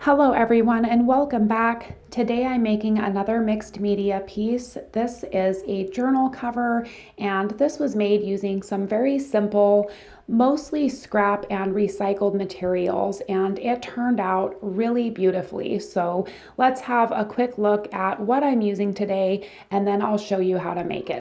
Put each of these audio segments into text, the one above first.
Hello everyone and welcome back. Today I'm making another mixed media piece. This is a journal cover and this was made using some very simple, mostly scrap and recycled materials, and it turned out really beautifully. So let's have a quick look at what I'm using today and then I'll show you how to make it.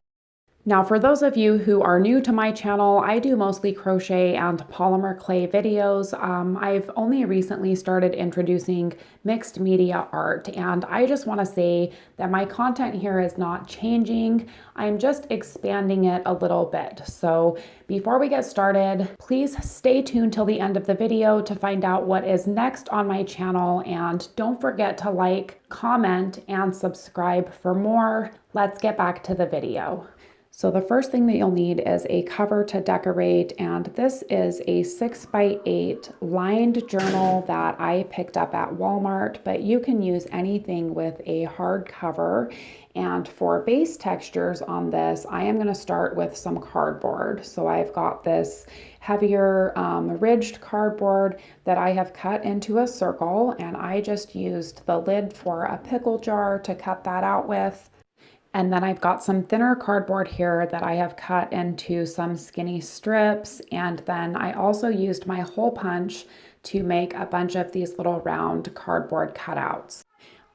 Now, for those of you who are new to my channel, I do mostly crochet and polymer clay videos. I've only recently started introducing mixed media art, and I just want to say that my content here is not changing. I'm just expanding it a little bit. So before we get started, please stay tuned till the end of the video to find out what is next on my channel, and don't forget to like, comment, and subscribe for more. Let's get back to the video. So the first thing that you'll need is a cover to decorate, and this is a 6x8 lined journal that I picked up at Walmart, but you can use anything with a hard cover. And for base textures on this, I am going to start with some cardboard. So I've got this heavier ridged cardboard that I have cut into a circle, and I just used the lid for a pickle jar to cut that out with. And then I've got some thinner cardboard here that I have cut into some skinny strips. And then I also used my hole punch to make a bunch of these little round cardboard cutouts.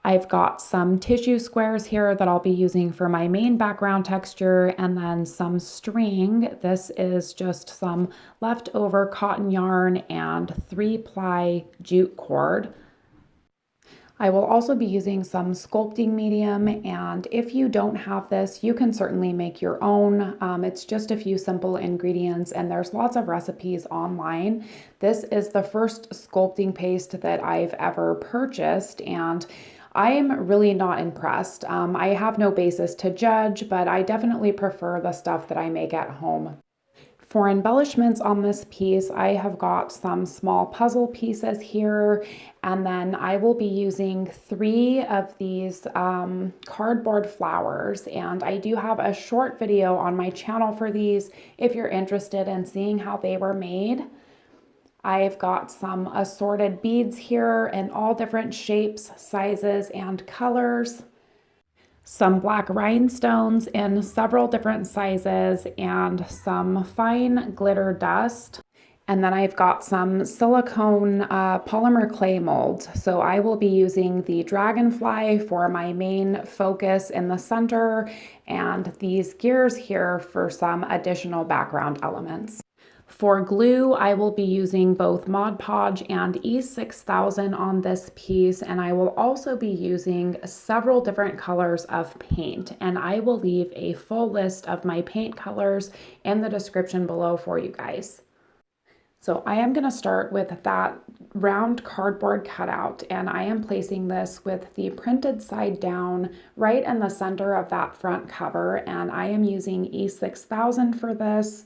I've got some tissue squares here that I'll be using for my main background texture, and then some string. This is just some leftover cotton yarn and 3-ply jute cord. I will also be using some sculpting medium, and if you don't have this, you can certainly make your own. It's just a few simple ingredients, and there's lots of recipes online. This is the first sculpting paste that I've ever purchased, and I'm really not impressed. I have no basis to judge, but I definitely prefer the stuff that I make at home. For embellishments on this piece, I have got some small puzzle pieces here, and then I will be using 3 of these cardboard flowers, and I do have a short video on my channel for these if you're interested in seeing how they were made. I've got some assorted beads here in all different shapes, sizes, and colors. Some black rhinestones in several different sizes, and some fine glitter dust. And then I've got some silicone polymer clay molds. So I will be using the Dragonfly for my main focus in the center, and these gears here for some additional background elements. For glue, I will be using both Mod Podge and E6000 on this piece, and I will also be using several different colors of paint, and I will leave a full list of my paint colors in the description below for you guys. So I am going to start with that round cardboard cutout, and I am placing this with the printed side down right in the center of that front cover, and I am using E6000 for this.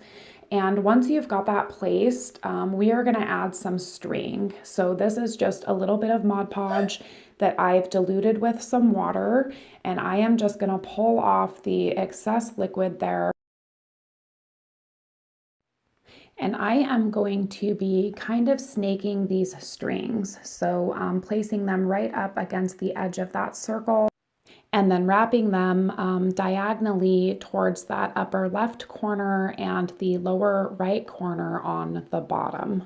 And once you've got that placed, we are going to add some string. So this is just a little bit of Mod Podge that I've diluted with some water, and I am just going to pull off the excess liquid there. And I am going to be kind of snaking these strings. So placing them right up against the edge of that circle, and then wrapping them diagonally towards that upper left corner and the lower right corner on the bottom.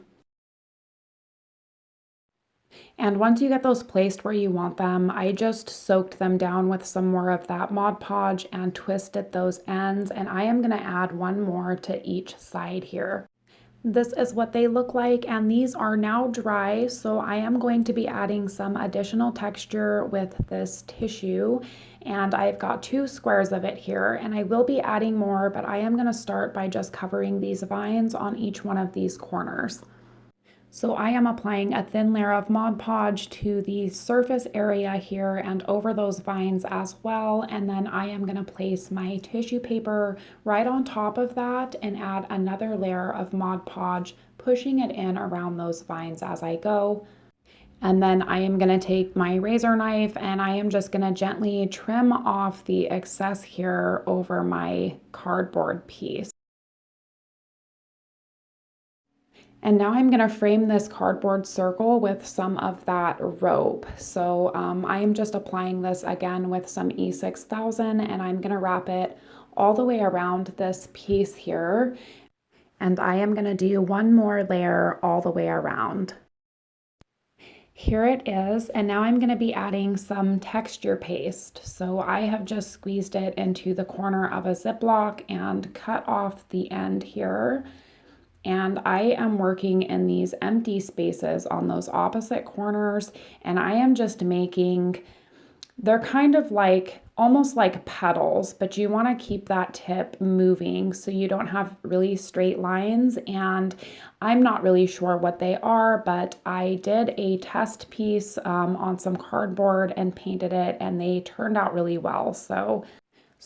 And once you get those placed where you want them, I just soaked them down with some more of that Mod Podge and twisted those ends, and I am going to add one more to each side here. This is what they look like, and these are now dry, so I am going to be adding some additional texture with this tissue, and I've got 2 squares of it here, and I will be adding more, but I am going to start by just covering these vines on each one of these corners. So I am applying a thin layer of Mod Podge to the surface area here and over those vines as well, and then I am going to place my tissue paper right on top of that and add another layer of Mod Podge, pushing it in around those vines as I go. And then I am going to take my razor knife and I am just going to gently trim off the excess here over my cardboard piece. And now I'm going to frame this cardboard circle with some of that rope. So I am just applying this again with some E6000, and I'm going to wrap it all the way around this piece here. And I am going to do one more layer all the way around. Here it is, and now I'm going to be adding some texture paste. So I have just squeezed it into the corner of a Ziploc and cut off the end here. And I am working in these empty spaces on those opposite corners, and I am just making, they're kind of like, almost like petals, but you want to keep that tip moving so you don't have really straight lines. And I'm not really sure what they are, but I did a test piece on some cardboard and painted it, and they turned out really well. So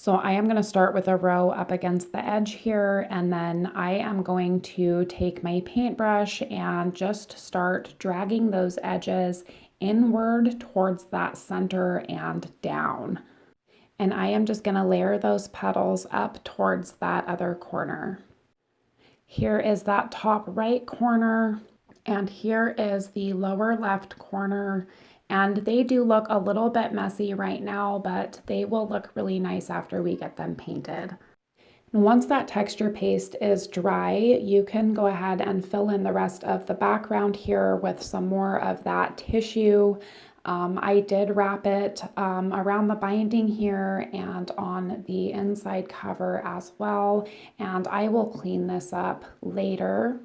I am going to start with a row up against the edge here, and then I am going to take my paintbrush and just start dragging those edges inward towards that center and down. And I am just going to layer those petals up towards that other corner. Here is that top right corner, and here is the lower left corner. And they do look a little bit messy right now, but they will look really nice after we get them painted. And once that texture paste is dry, you can go ahead and fill in the rest of the background here with some more of that tissue. I did wrap it around the binding here and on the inside cover as well, and I will clean this up later.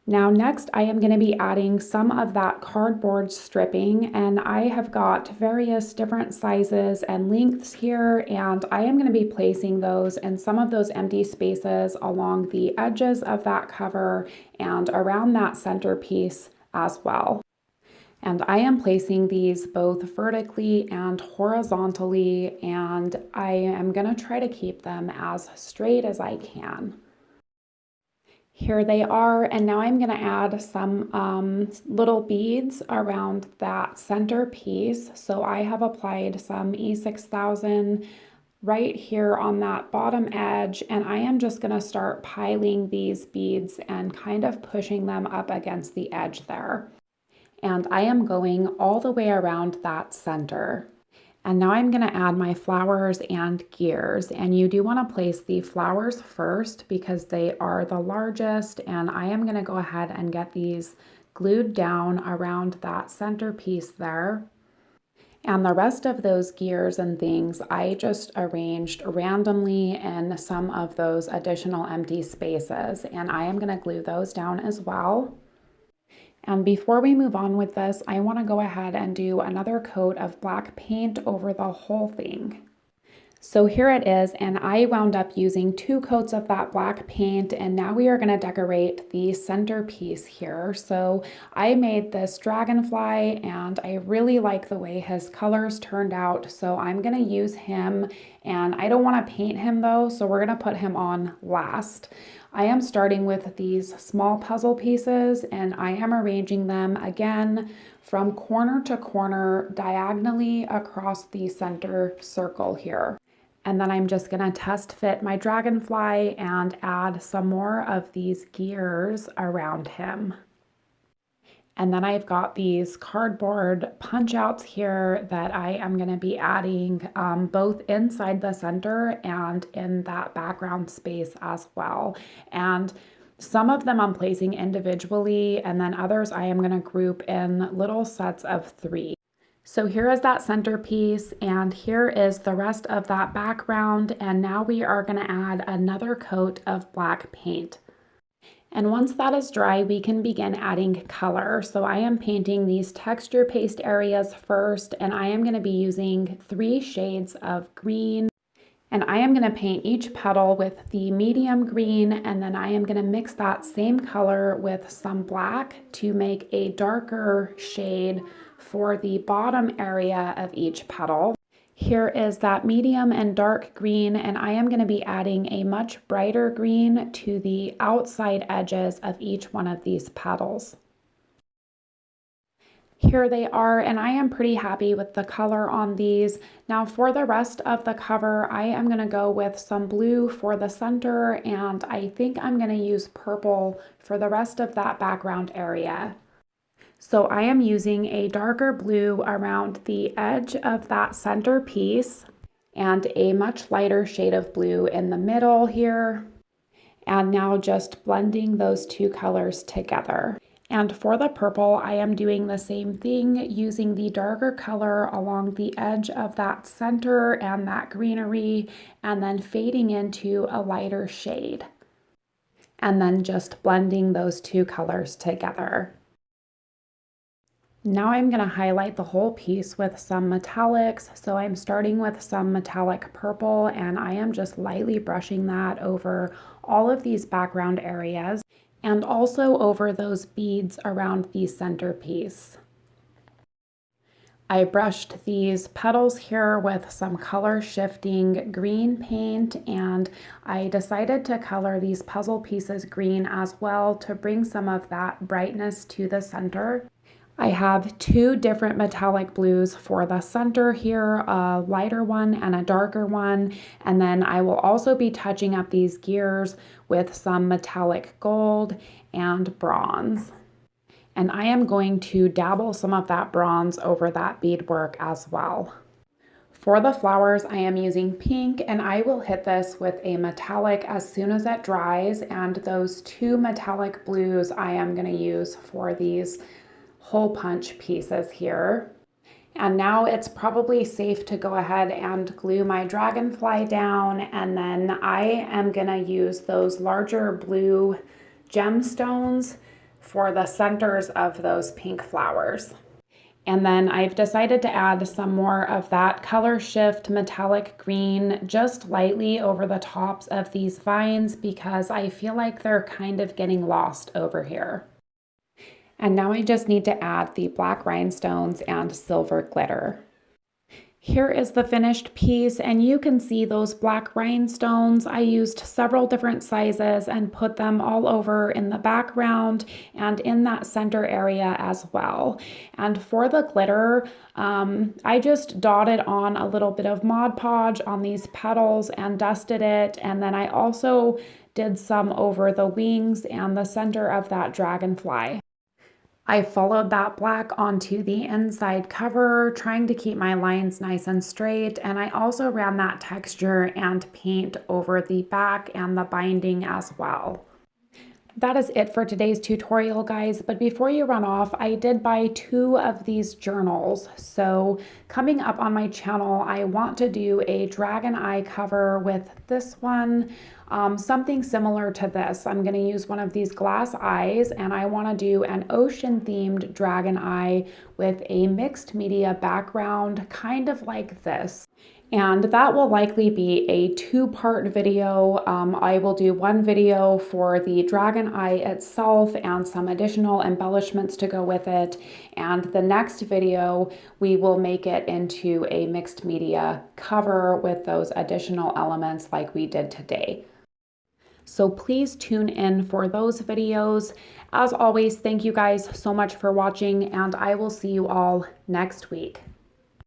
Now next I am going to be adding some of that cardboard stripping, and I have got various different sizes and lengths here, and I am going to be placing those in some of those empty spaces along the edges of that cover and around that centerpiece as well. And I am placing these both vertically and horizontally, and I am going to try to keep them as straight as I can. Here they are, and now I'm going to add some little beads around that center piece. So I have applied some E6000 right here on that bottom edge, and I am just going to start piling these beads and kind of pushing them up against the edge there. And I am going all the way around that center. And now I'm going to add my flowers and gears, and you do want to place the flowers first because they are the largest, and I am going to go ahead and get these glued down around that centerpiece there. And the rest of those gears and things I just arranged randomly in some of those additional empty spaces, and I am going to glue those down as well. And before we move on with this, I want to go ahead and do another coat of black paint over the whole thing. So here it is, and I wound up using 2 coats of that black paint, and now we are going to decorate the centerpiece here. So I made this dragonfly, and I really like the way his colors turned out, so I'm going to use him, and I don't want to paint him though, so we're going to put him on last. I am starting with these small puzzle pieces, and I am arranging them again from corner to corner diagonally across the center circle here. And then I'm just going to test fit my dragonfly and add some more of these gears around him. And then I've got these cardboard punch outs here that I am going to be adding both inside the center and in that background space as well. And some of them I'm placing individually, and then others I am going to group in little sets of 3. So here is that centerpiece, and here is the rest of that background, and now we are going to add another coat of black paint. And once that is dry, we can begin adding color. So I am painting these texture paste areas first, and I am going to be using 3 shades of green. And I am going to paint each petal with the medium green, and then I am going to mix that same color with some black to make a darker shade for the bottom area of each petal. Here is that medium and dark green, and I am going to be adding a much brighter green to the outside edges of each one of these petals. Here they are, and I am pretty happy with the color on these. Now for the rest of the cover, I am going to go with some blue for the center, and I think I'm going to use purple for the rest of that background area. So I am using a darker blue around the edge of that center piece and a much lighter shade of blue in the middle here. And now just blending those two colors together. And for the purple, I am doing the same thing, using the darker color along the edge of that center and that greenery, and then fading into a lighter shade. And then just blending those two colors together. Now I'm going to highlight the whole piece with some metallics. So I'm starting with some metallic purple, and I am just lightly brushing that over all of these background areas and also over those beads around the centerpiece. I brushed these petals here with some color shifting green paint, and I decided to color these puzzle pieces green as well to bring some of that brightness to the center. I have two different metallic blues for the center here, a lighter one and a darker one, and then I will also be touching up these gears with some metallic gold and bronze. And I am going to dabble some of that bronze over that beadwork as well. For the flowers, I am using pink, and I will hit this with a metallic as soon as it dries, and those two metallic blues I am going to use for these hole punch pieces here. And now it's probably safe to go ahead and glue my dragonfly down, and then I am gonna use those larger blue gemstones for the centers of those pink flowers. And then I've decided to add some more of that color shift metallic green just lightly over the tops of these vines because I feel like they're kind of getting lost over here. And now I just need to add the black rhinestones and silver glitter. Here is the finished piece, and you can see those black rhinestones. I used several different sizes and put them all over in the background and in that center area as well. And for the glitter, I just dotted on a little bit of Mod Podge on these petals and dusted it, and then I also did some over the wings and the center of that dragonfly. I followed that black onto the inside cover, trying to keep my lines nice and straight, and I also ran that texture and paint over the back and the binding as well. That is it for today's tutorial, guys, but before you run off, I did buy 2 of these journals. So coming up on my channel, I want to do a dragon eye cover with this one, something similar to this. I'm going to use one of these glass eyes, and I want to do an ocean themed dragon eye with a mixed media background, kind of like this. And that will likely be a 2-part video. I will do one video for the dragon eye itself and some additional embellishments to go with it. And the next video, we will make it into a mixed media cover with those additional elements like we did today. So please tune in for those videos. As always, thank you guys so much for watching, and I will see you all next week.